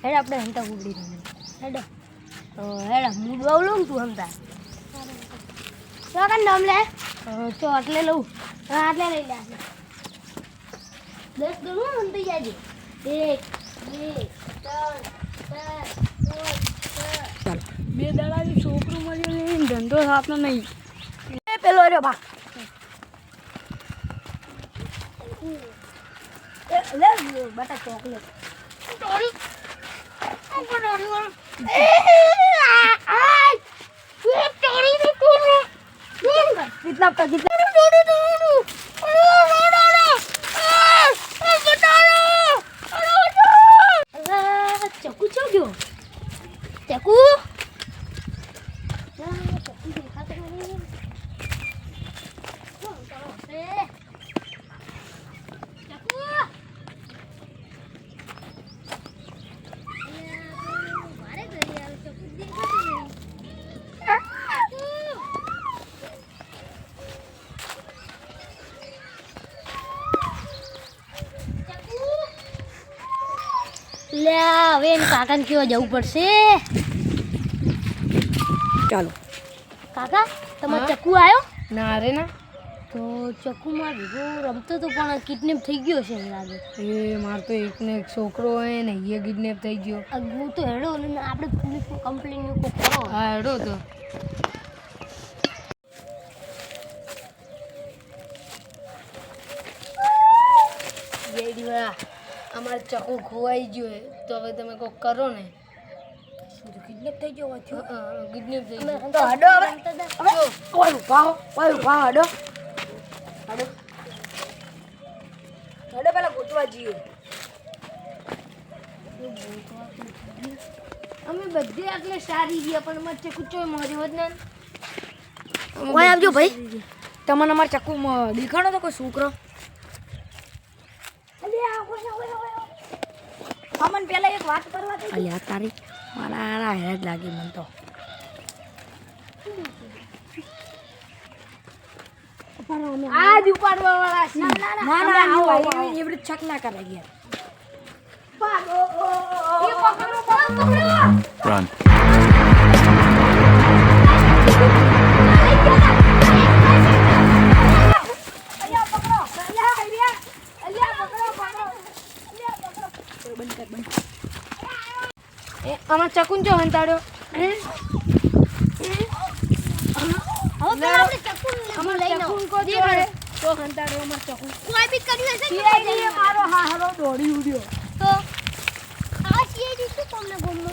હેડ આપણે હંતા ઉડી હેડ હેડ હું બોલું તું હંતા તો કાન નામ લે તો આટલે લઉં આટલે લઈ લે 10 ગણું હંતી જાજે 1 2 3 4 5 ચાલો બે દાડાથી છોકરું મળ્યો નહીં ધંધો સાપનો નહીં પેલો રહ્યો બા લે બટા ચોકલેટ ડોરી कितना चक्कू चो गयो चक्कू ले હવે કાકાને કેવા જવું પડશે ચાલો કાકા તમારો ચક્કુ આવ્યો ના રે ના તો ચક્કુ માં ભેગો રમતો તો પણ કિડનેપ થઈ ગયો છે લાગે એ માર તો એકને એક છોકરો હે ને એ કિડનેપ થઈ ગયો હું તો હેડો ને આપણે પોલીસ કમ્પ્લેન કો કરો હા હેડો તો યેડીવા અમાર ચક્કુ ખોવાઈ ગયો તો હવે તમે કોક કરો ને કિડનેપ થઈ ગયો છો કિડનેપ થઈ ગયો તો હડો હવે ઓય ઉભા હડો પેલા ગોતવા જઈએ અમે બધી આટલે સારી ગયા પણ અમાર ચક્કુ ચોય માર્યો જ ને ઓય આવજો ભાઈ તમને અમાર ચક્કુ દેખાડો તો કોઈ છોકરો અમન પેલા એક વાત કરવા દે અલ્યા તારી મારા હેડ લાગી મન તો આજ ઉપાડવા વાળા છે ના એવડી છક ના કરે ગયા Run. અમાર ચકુન જો હંતાડ્યો અમાર ચકુન કો જોડે તો હંતાડ્યો અમાર ચકુન કોઈ બી કર્યું હશે સીઆઈડી મારો હારો દોડી ઉડ્યો તો આ સીઆઈડી શું તમને ગમનો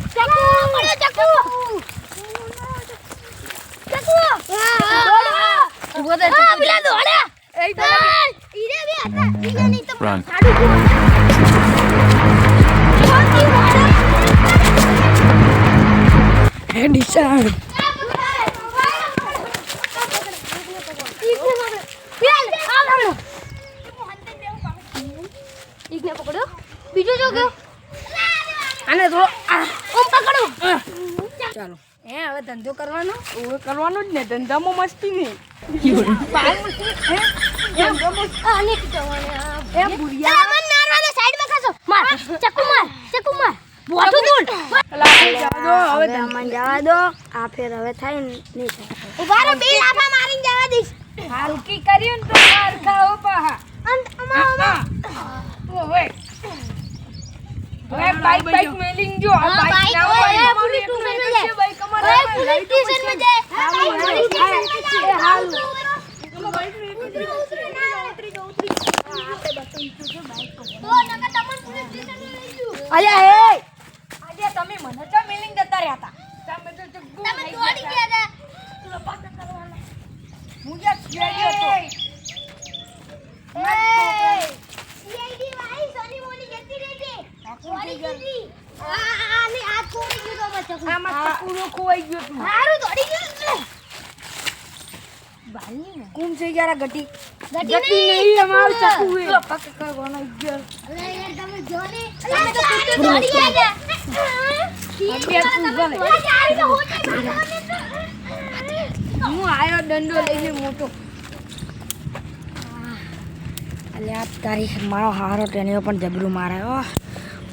ચકુ પડ્યો ચકુ ઉભો દે પેલા દોડ્યા એ ઈરે બે હતા ઈરે નહીં તો Run. હે ડિસાડ ઈકને પકડ્યો બીજો જો ગયો આને તો ઓમ પકડો ચાલો હવે ધંધો કરવાનો કરવાનો જ ને ધંધામાં મસ્તી નહીં આને કીધવાને એ બુરિયા મન નારવાના સાઈડમાં ખાસો માર ચક્કુ માર બોટુ દૂર હવે તમને જવા દો આ ફેર હવે થાય નહીં થાય ઉભા રે બે લાફા મારીને જવા દઈશ હલકી કર્યું ને તો માર ખાઓ પાહા અંત અમા ઓવે હવે બાઈક મેલિંગ જો આ બાઈક ના હોય પુલિસ સ્ટેશન માં જાય બાઈક અમારે પુલિસ સ્ટેશન માં જાય પુલિસ સ્ટેશન માં જાય હાલ અલ્યા હે આજે તમે મને તો મિલિંગ જતા રહ્યા હતા તમે તો જગ્ગુ તમે દોડી ગયા હતા હું જે ગયો તો સીઆઈડી વાળી સોની મોની જતી રહેજે છોડી દીધી આને આ છોડી દીધો બચકો આમાં પૂરો ખોવાઈ ગયો તું હારું દોડી ગયો કુમ છે યાર ગટી ગટી નહીં અમાર ચકુ હે પક કરવાનો ઈગર અરે યાર તમે જો ને તમે તો કુત્તે દોડી ગયા હું આયો દંડો લઈને મોટો અલ્યા તારી મારો હારો ટેણીઓ પણ જબરું મારે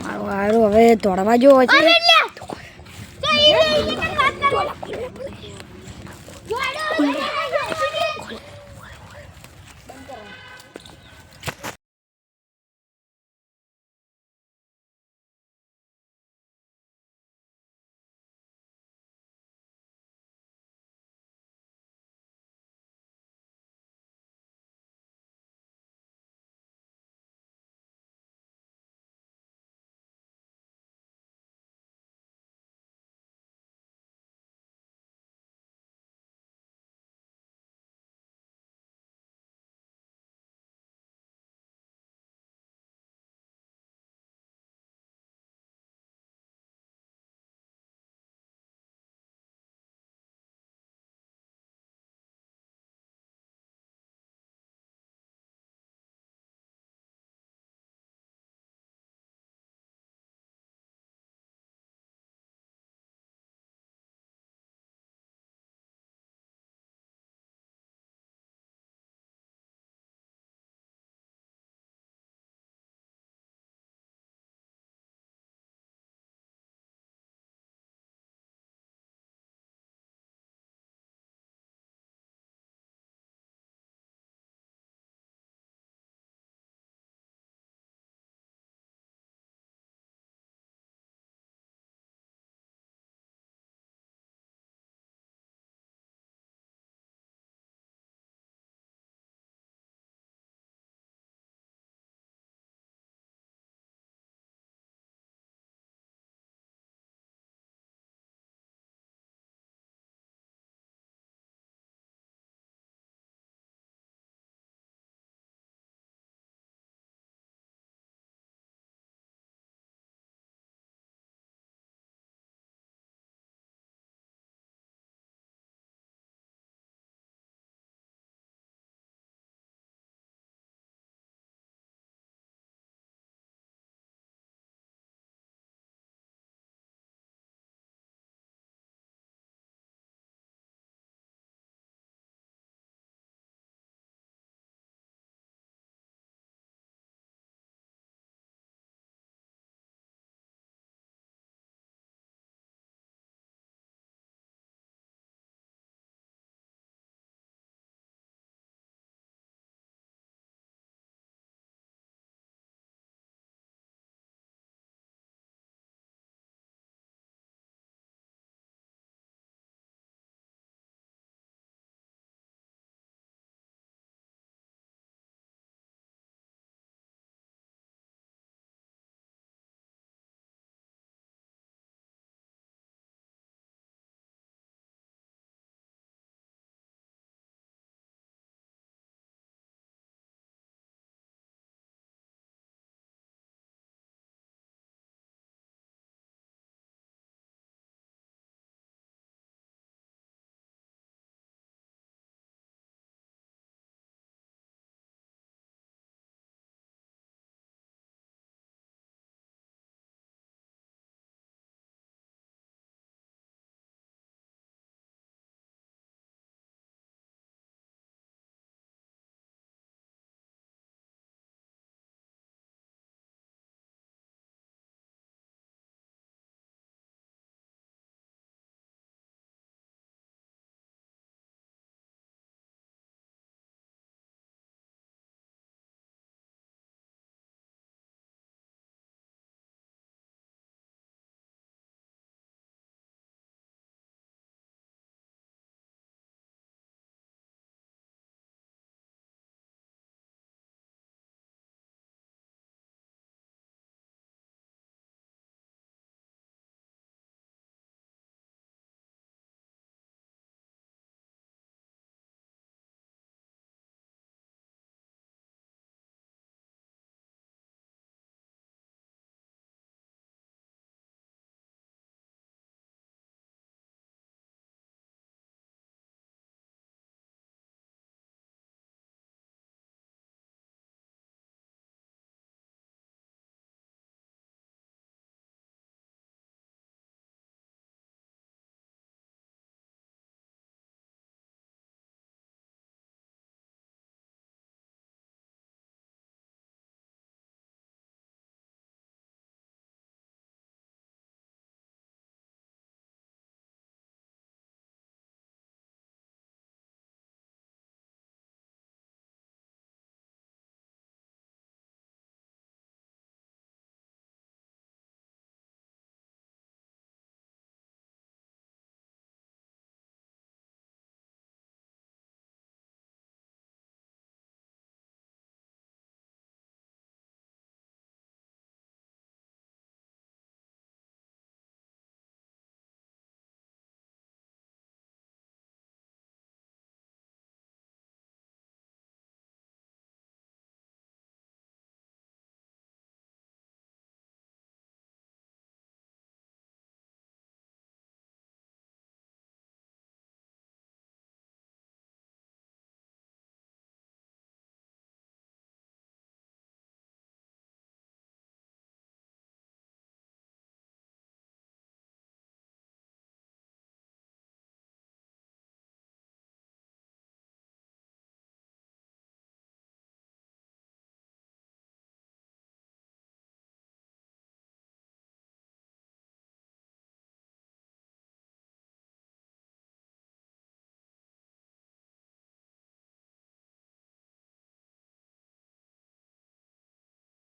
મારો હારું હવે દોડવા જો અરે હજી લ્યા તો ઈ લે ઈ કઈ વાત કરે